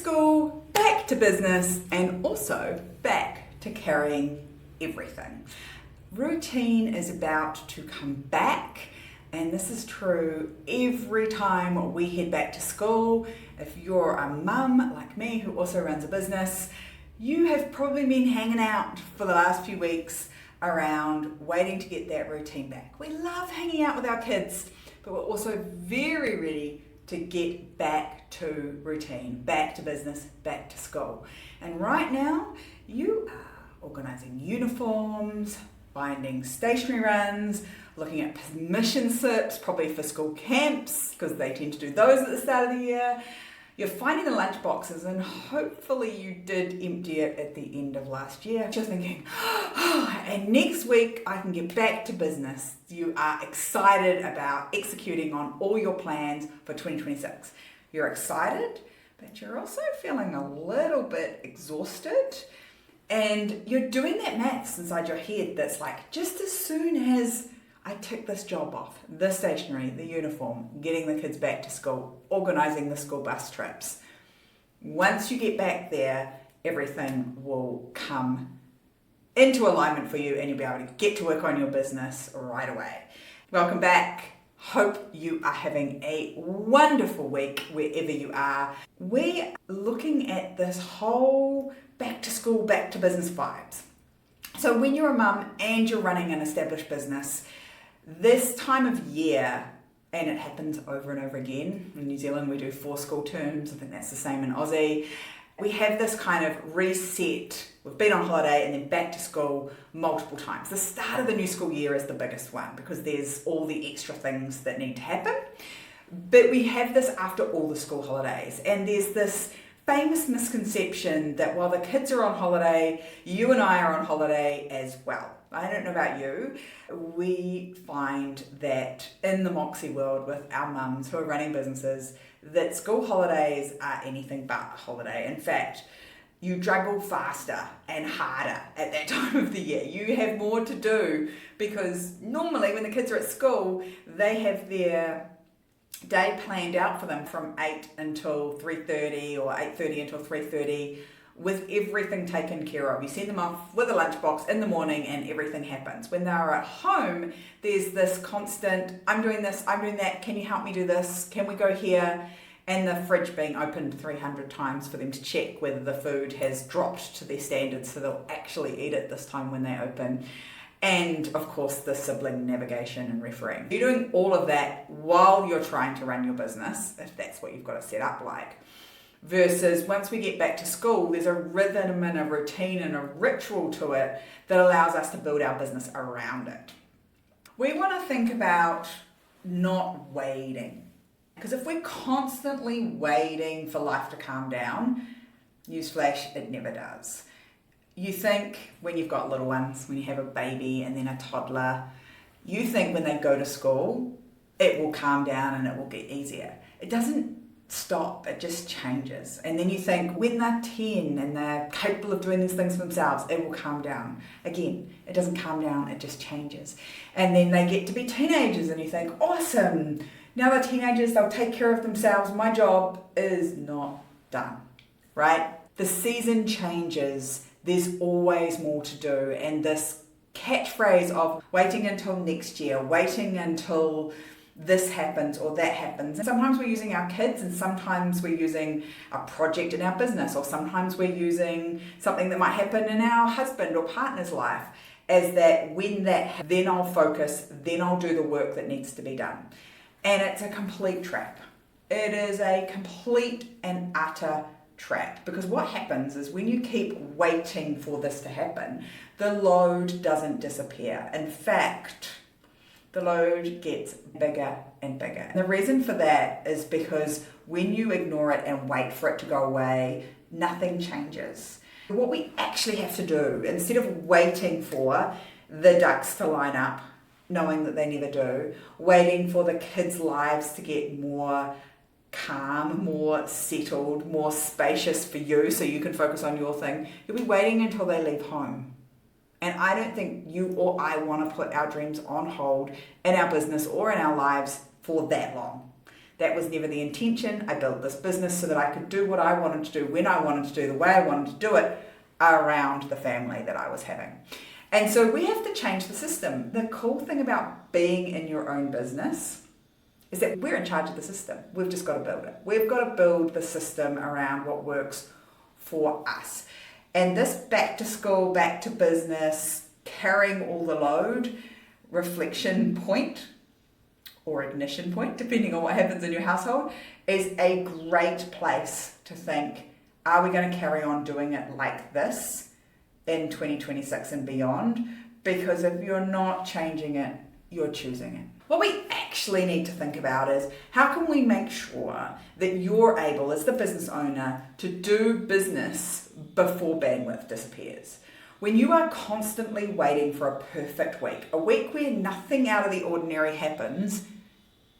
school, back to business, and also back to carrying everything. Routine is about to come back, and this is true every time we head back to school. If you're a mum like me who also runs a business, you have probably been hanging out for the last few weeks around waiting to get that routine back. We love hanging out with our kids, but we're also very ready to get back to routine, back to business, back to school. And right now, you are organising uniforms, finding stationery runs, looking at permission slips, probably for school camps, because they tend to do those at the start of the year. You're finding the lunchboxes, and hopefully you did empty it at the end of last year. Just thinking, and next week I can get back to business. You are excited about executing on all your plans for 2026. You're excited, but you're also feeling a little bit exhausted. And you're doing that maths inside your head that's like, just as soon as I tick this job off, the stationery, the uniform, getting the kids back to school, organising the school bus trips. Once you get back there, everything will come into alignment for you and you'll be able to get to work on your business right away. Welcome back. Hope you are having a wonderful week wherever you are. We're looking at this whole back to school, back to business vibes. So when you're a mum and you're running an established business, this time of year, and it happens over and over again, in New Zealand we do 4 school terms, I think that's the same in Aussie, we have this kind of reset, we've been on holiday and then back to school multiple times. The start of the new school year is the biggest one because there's all the extra things that need to happen, but we have this after all the school holidays, and there's this famous misconception that while the kids are on holiday, you and I are on holiday as well. I don't know about you, we find that in the Moxie world with our mums who are running businesses, that school holidays are anything but a holiday. In fact, you juggle faster and harder at that time of the year. You have more to do because normally when the kids are at school, they have their day planned out for them from 8 until 3:30 or 8:30 until 3:30 with everything taken care of. You send them off with a lunchbox in the morning and everything happens. When they're at home, there's this constant, I'm doing this, I'm doing that, can you help me do this, can we go here? And the fridge being opened 300 times for them to check whether the food has dropped to their standards so they'll actually eat it this time when they open. And of course the sibling navigation and refereeing. You're doing all of that while you're trying to run your business, if that's what you've got it set up like. Versus once we get back to school, there's a rhythm and a routine and a ritual to it that allows us to build our business around it. We want to think about not waiting. Because if we're constantly waiting for life to calm down, newsflash, it never does. You think when you've got little ones, when you have a baby and then a toddler, you think when they go to school, it will calm down and it will get easier. It doesn't stop, it just changes. And then you think when they're 10 and they're capable of doing these things for themselves, it will calm down. Again, it doesn't calm down, it just changes. And then they get to be teenagers and you think, awesome, now they're teenagers, they'll take care of themselves, my job is not done, right? The season changes, there's always more to do, and this catchphrase of waiting until next year, waiting until this happens or that happens. Sometimes we're using our kids and sometimes we're using a project in our business, or sometimes we're using something that might happen in our husband or partner's life as that when that, then I'll focus, then I'll do the work that needs to be done. And it's a complete trap. It is a complete and utter trap, because what happens is when you keep waiting for this to happen, the load doesn't disappear. In fact, the load gets bigger and bigger. And the reason for that is because when you ignore it and wait for it to go away, nothing changes. What we actually have to do, instead of waiting for the ducks to line up, knowing that they never do, waiting for the kids' lives to get more calm, more settled, more spacious for you so you can focus on your thing, you'll be waiting until they leave home. And I don't think you or I want to put our dreams on hold in our business or in our lives for that long. That was never the intention. I built this business so that I could do what I wanted to do, when I wanted to do, the way I wanted to do it around the family that I was having. And so we have to change the system. The cool thing about being in your own business is that we're in charge of the system. We've just got to build it. We've got to build the system around what works for us. And this back to school, back to business, carrying all the load, reflection point or ignition point, depending on what happens in your household, is a great place to think, are we going to carry on doing it like this in 2026 and beyond? Because if you're not changing it, you're choosing it. What we actually need to think about is, how can we make sure that you're able, as the business owner, to do business before bandwidth disappears? When you are constantly waiting for a perfect week, a week where nothing out of the ordinary happens,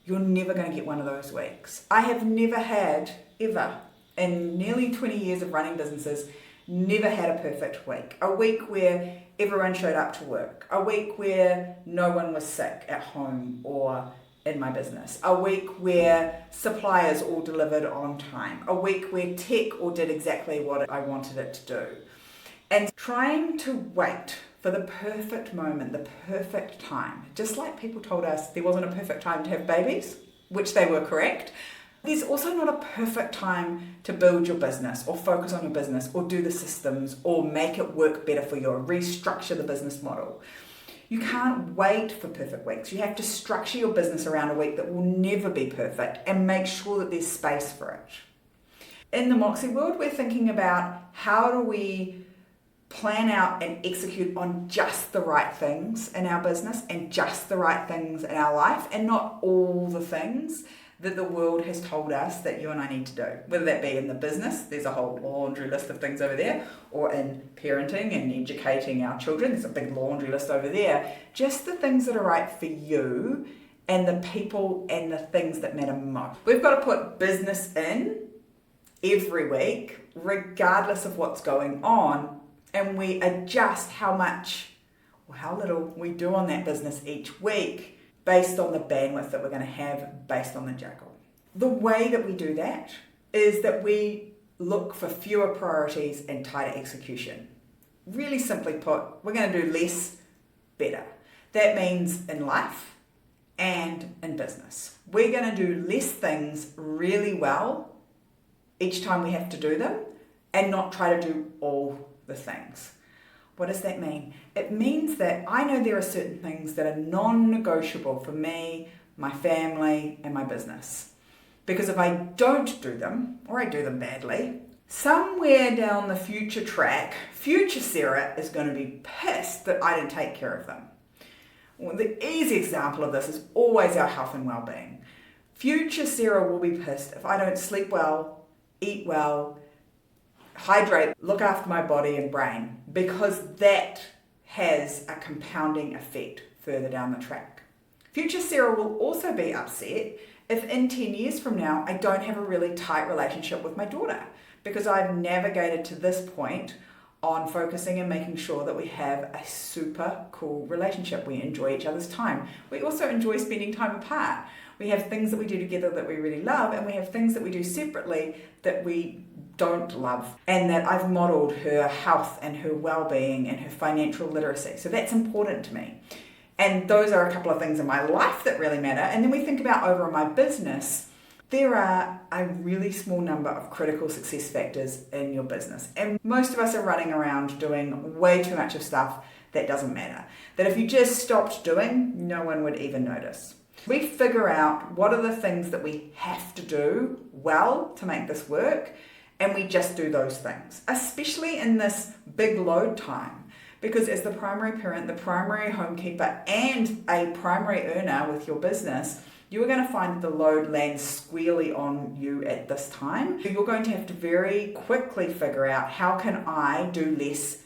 you're never going to get one of those weeks. I have never had, ever, in nearly 20 years of running businesses, never had a perfect week. A week where everyone showed up to work. A week where no one was sick at home or in my business. A week where suppliers all delivered on time. A week where tech all did exactly what I wanted it to do. And trying to wait for the perfect moment, the perfect time, just like people told us there wasn't a perfect time to have babies, which they were correct, there's also not a perfect time to build your business or focus on your business or do the systems or make it work better for you or restructure the business model. You can't wait for perfect weeks. You have to structure your business around a week that will never be perfect and make sure that there's space for it. In the Moxie world, we're thinking about how do we plan out and execute on just the right things in our business and just the right things in our life and not all the things that the world has told us that you and I need to do. Whether that be in the business, there's a whole laundry list of things over there, or in parenting and educating our children, there's a big laundry list over there. Just the things that are right for you and the people and the things that matter most. We've got to put business in every week, regardless of what's going on, and we adjust how much or how little we do on that business each week based on the bandwidth that we're going to have, based on the juggle. The way that we do that is that we look for fewer priorities and tighter execution. Really simply put, we're going to do less better. That means in life and in business. We're going to do less things really well each time we have to do them and not try to do all the things. What does that mean? It means that I know there are certain things that are non-negotiable for me, my family, and my business. Because if I don't do them, or I do them badly, somewhere down the future track, future Sarah is going to be pissed that I didn't take care of them. Well, the easy example of this is always our health and well-being. Future Sarah will be pissed if I don't sleep well, eat well, hydrate, look after my body and brain, because that has a compounding effect further down the track. Future Sarah will also be upset if in 10 years from now I don't have a really tight relationship with my daughter, because I've navigated to this point on focusing and making sure that we have a super cool relationship. We enjoy each other's time. We also enjoy spending time apart. We have things that we do together that we really love, and we have things that we do separately that we don't love, and that I've modeled her health and her well-being and her financial literacy. So that's important to me. And those are a couple of things in my life that really matter. And then we think about over in my business, there are a really small number of critical success factors in your business. And most of us are running around doing way too much of stuff that doesn't matter. That if you just stopped doing, no one would even notice. We figure out what are the things that we have to do well to make this work, and we just do those things, especially in this big load time. Because as the primary parent, the primary homekeeper, and a primary earner with your business, you are going to find that the load lands squarely on you at this time. You're going to have to very quickly figure out, how can I do less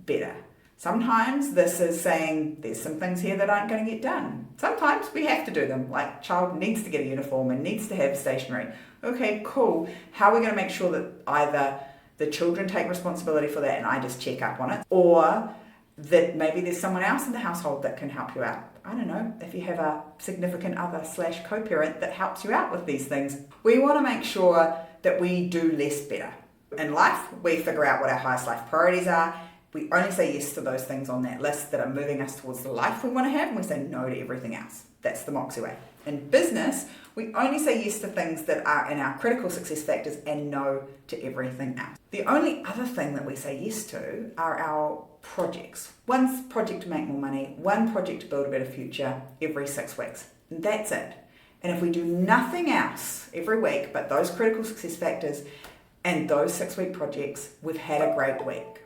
better? Sometimes this is saying there's some things here that aren't going to get done. Sometimes we have to do them, like child needs to get a uniform and needs to have stationery. Okay, cool. How are we going to make sure that either the children take responsibility for that and I just check up on it, or that maybe there's someone else in the household that can help you out? I don't know, if you have a significant other / co-parent that helps you out with these things. We want to make sure that we do less better. In life, we figure out what our highest life priorities are. We only say yes to those things on that list that are moving us towards the life we want to have, and we say no to everything else. That's the Moxie way. In business, we only say yes to things that are in our critical success factors and no to everything else. The only other thing that we say yes to are our projects. One project to make more money, one project to build a better future every 6 weeks. And that's it. And if we do nothing else every week but those critical success factors and those 6-week projects, we've had a great week.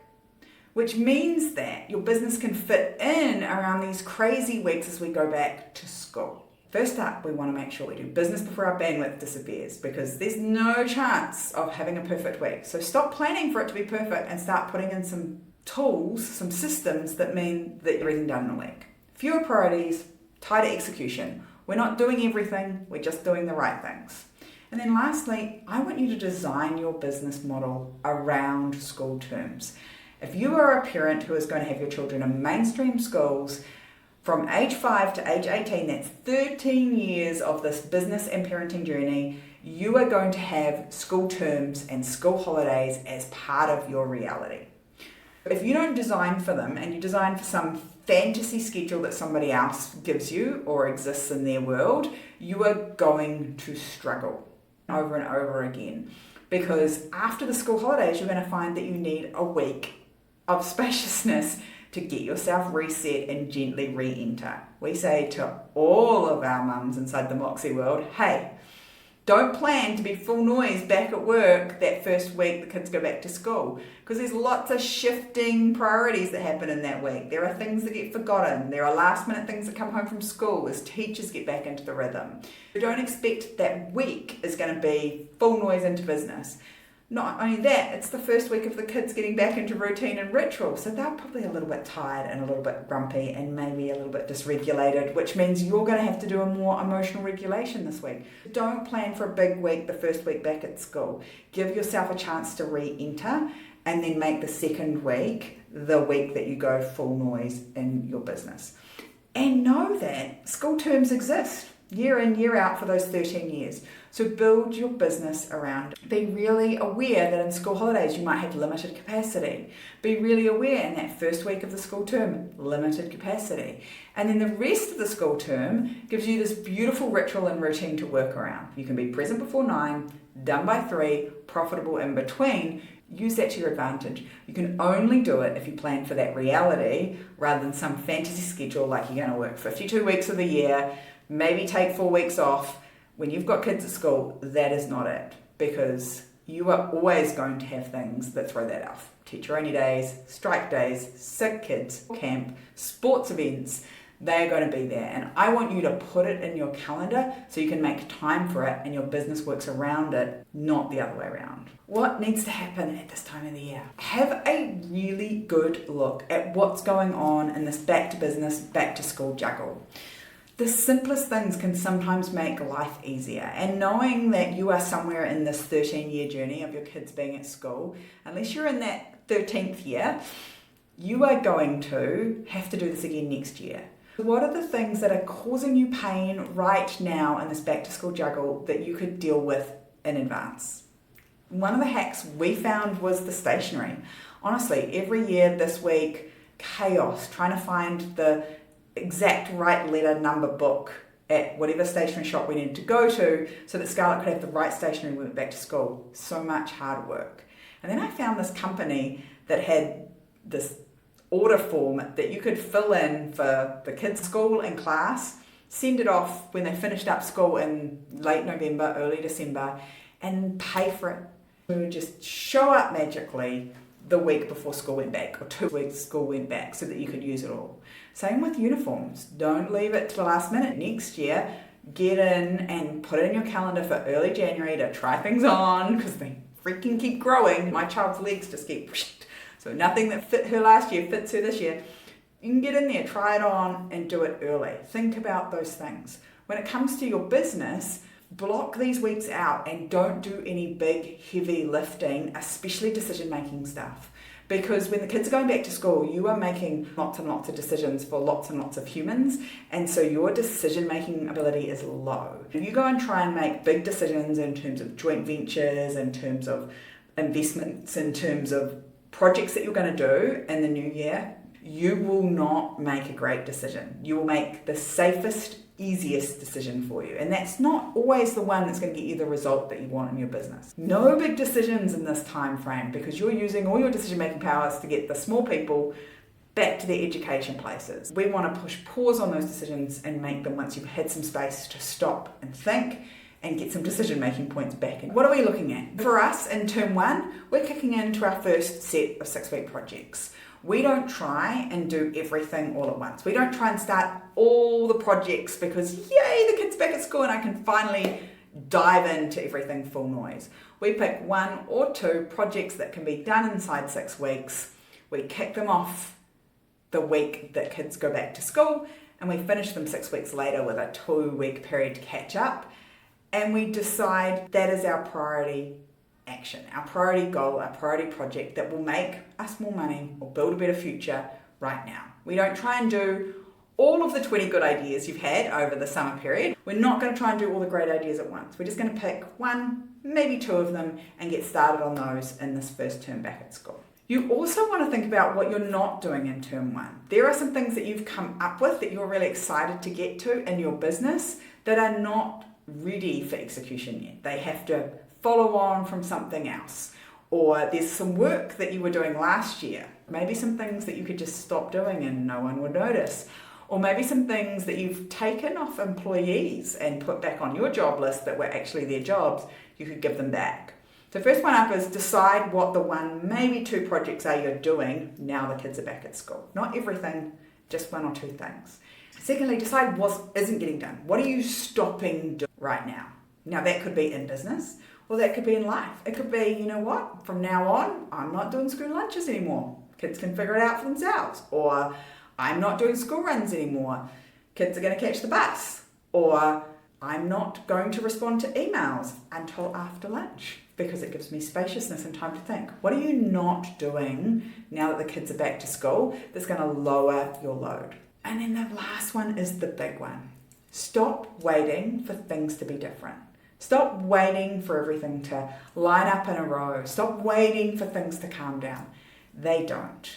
Which means that your business can fit in around these crazy weeks as we go back to school. First up, we want to make sure we do business before our bandwidth disappears, because there's no chance of having a perfect week. So stop planning for it to be perfect and start putting in some tools, some systems that mean that everything done in a week. Fewer priorities, tighter execution. We're not doing everything, we're just doing the right things. And then lastly, I want you to design your business model around school terms. If you are a parent who is going to have your children in mainstream schools from age 5 to age 18, that's 13 years of this business and parenting journey, you are going to have school terms and school holidays as part of your reality. If you don't design for them and you design for some fantasy schedule that somebody else gives you or exists in their world, you are going to struggle over and over again. Because after the school holidays, you're going to find that you need a week of spaciousness to get yourself reset and gently re-enter. We say to all of our mums inside the Moxie world, hey, don't plan to be full noise back at work that first week the kids go back to school, because there's lots of shifting priorities that happen in that week. There are things that get forgotten. There are last minute things that come home from school as teachers get back into the rhythm. So don't expect that week is going to be full noise into business. Not only that, it's the first week of the kids getting back into routine and ritual, so they're probably a little bit tired and a little bit grumpy and maybe a little bit dysregulated, which means you're going to have to do a more emotional regulation this week. Don't plan for a big week the first week back at school. Give yourself a chance to re-enter and then make the second week the week that you go full noise in your business. And know that school terms exist year in, year out for those 13 years. So build your business around it. Be really aware that in school holidays you might have limited capacity. Be really aware in that first week of the school term, limited capacity. And then the rest of the school term gives you this beautiful ritual and routine to work around. You can be present before 9, done by 3, profitable in between. Use that to your advantage. You can only do it if you plan for that reality rather than some fantasy schedule like you're going to work 52 weeks of the year, maybe take 4 weeks off. When you've got kids at school, that is not it, because you are always going to have things that throw that off. Teacher only days, strike days, sick kids, camp, sports events, they are going to be there. And I want you to put it in your calendar so you can make time for it and your business works around it, not the other way around. What needs to happen at this time of the year? Have a really good look at what's going on in this back to business, back to school juggle. The simplest things can sometimes make life easier, and knowing that you are somewhere in this 13-year journey of your kids being at school, unless you're in that 13th year, you are going to have to do this again next year. What are the things that are causing you pain right now in this back to school juggle that you could deal with in advance? One of the hacks we found was the stationery. Honestly, every year this week, chaos, trying to find the exact right letter number book at whatever stationery shop we needed to go to so that Scarlett could have the right stationery when we went back to school. So much hard work. And then I found this company that had this order form that you could fill in for the kids' school and class, send it off when they finished up school in late November, early December, and pay for it. We would just show up magically the week before school went back, or 2 weeks school went back, so that you could use it all. Same with uniforms. Don't leave it to the last minute. Next year, get in and put it in your calendar for early January to try things on, because they freaking keep growing. My child's legs just keep, so nothing that fit her last year fits her this year. You can get in there, try it on, and do it early. Think about those things. When it comes to your business, block these weeks out and don't do any big, heavy lifting, especially decision-making stuff. Because when the kids are going back to school, you are making lots and lots of decisions for lots and lots of humans, and so your decision-making ability is low. If you go and try and make big decisions in terms of joint ventures, in terms of investments, in terms of projects that you're going to do in the new year, you will not make a great decision. You will make the safest, easiest decision for you. And that's not always the one that's going to get you the result that you want in your business. No big decisions in this time frame, because you're using all your decision-making powers to get the small people back to their education places. We want to push pause on those decisions and make them once you've had some space to stop and think and get some decision-making points back in. What are we looking at? For us, in term 1, we're kicking into our first set of 6-week projects. We don't try and do everything all at once. We don't try and start all the projects because, yay, the kid's back at school and I can finally dive into everything full noise. We pick 1 or 2 projects that can be done inside 6 weeks. We kick them off the week that kids go back to school, and we finish them 6 weeks later with a 2-week period to catch up. And we decide that is our priority action, our priority goal, our priority project that will make us more money or build a better future right now. We don't try and do all of the 20 good ideas you've had over the summer period. We're not going to try and do all the great ideas at once. We're just going to pick 1, maybe 2 of them and get started on those in this first term back at school. You also want to think about what you're not doing in term 1. There are some things that you've come up with that you're really excited to get to in your business that are not ready for execution yet. They have to follow on from something else, or there's some work that you were doing last year, maybe some things that you could just stop doing and no one would notice, or maybe some things that you've taken off employees and put back on your job list that were actually their jobs, you could give them back. So first one up is decide what the 1, maybe 2 projects are you're doing now the kids are back at school. Not everything, just 1 or 2 things. Secondly, decide what isn't getting done. What are you stopping doing right now? Now that could be in business, or that could be in life. It could be, you know what, from now on, I'm not doing school lunches anymore. Kids can figure it out for themselves. Or I'm not doing school runs anymore. Kids are going to catch the bus. Or I'm not going to respond to emails until after lunch because it gives me spaciousness and time to think. What are you not doing now that the kids are back to school that's going to lower your load? And then the last one is the big one. Stop waiting for things to be different. Stop waiting for everything to line up in a row. Stop waiting for things to calm down. They don't.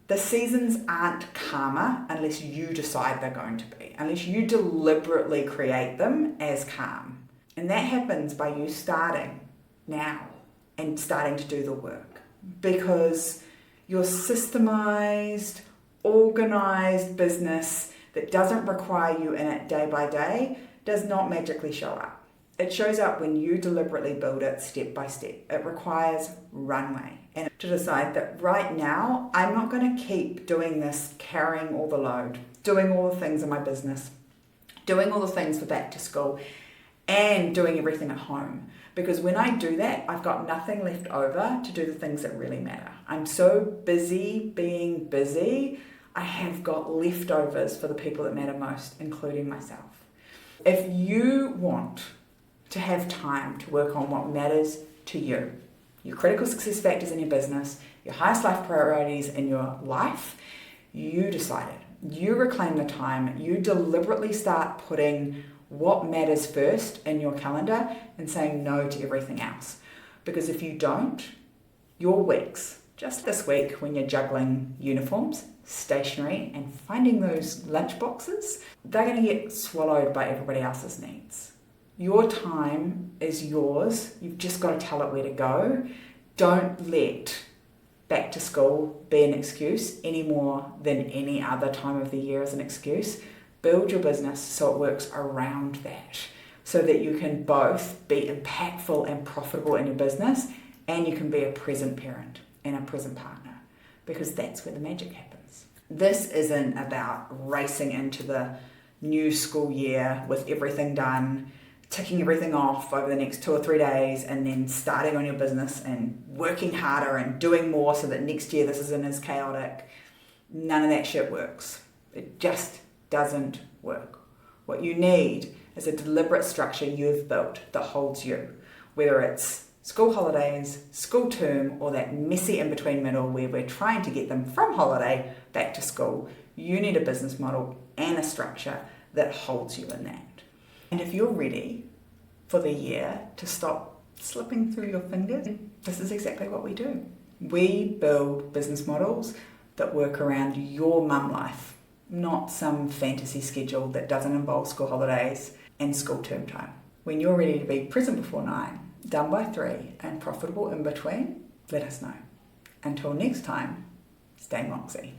The seasons aren't calmer unless you decide they're going to be, unless you deliberately create them as calm. And that happens by you starting now and starting to do the work, because your systemized, organized business that doesn't require you in it day by day does not magically show up. It shows up when you deliberately build it step by step. It requires runway. And to decide that right now, I'm not going to keep doing this, carrying all the load, doing all the things in my business, doing all the things for back to school, and doing everything at home. Because when I do that, I've got nothing left over to do the things that really matter. I'm so busy being busy, I have got leftovers for the people that matter most, including myself. If you want to have time to work on what matters to you, your critical success factors in your business, your highest life priorities in your life, you decide it. You reclaim the time. You deliberately start putting what matters first in your calendar and saying no to everything else. Because if you don't, your weeks, just this week when you're juggling uniforms, stationery, and finding those lunchboxes, they're going to get swallowed by everybody else's needs. Your time is yours. You've just got to tell it where to go. Don't let back to school be an excuse any more than any other time of the year as an excuse. Build your business so it works around that, so that you can both be impactful and profitable in your business, and you can be a present parent and a present partner, because that's where the magic happens. This isn't about racing into the new school year with everything done, ticking everything off over the next 2 or 3 days, and then starting on your business and working harder and doing more so that next year this isn't as chaotic. None of that shit works. It just doesn't work. What you need is a deliberate structure you've built that holds you, whether it's school holidays, school term, or that messy in-between middle where we're trying to get them from holiday back to school, you need a business model and a structure that holds you in that. And if you're ready for the year to stop slipping through your fingers, this is exactly what we do. We build business models that work around your mum life, not some fantasy schedule that doesn't involve school holidays and school term time. When you're ready to be present before 9, done by 3, and profitable in between, let us know. Until next time, stay Moxie.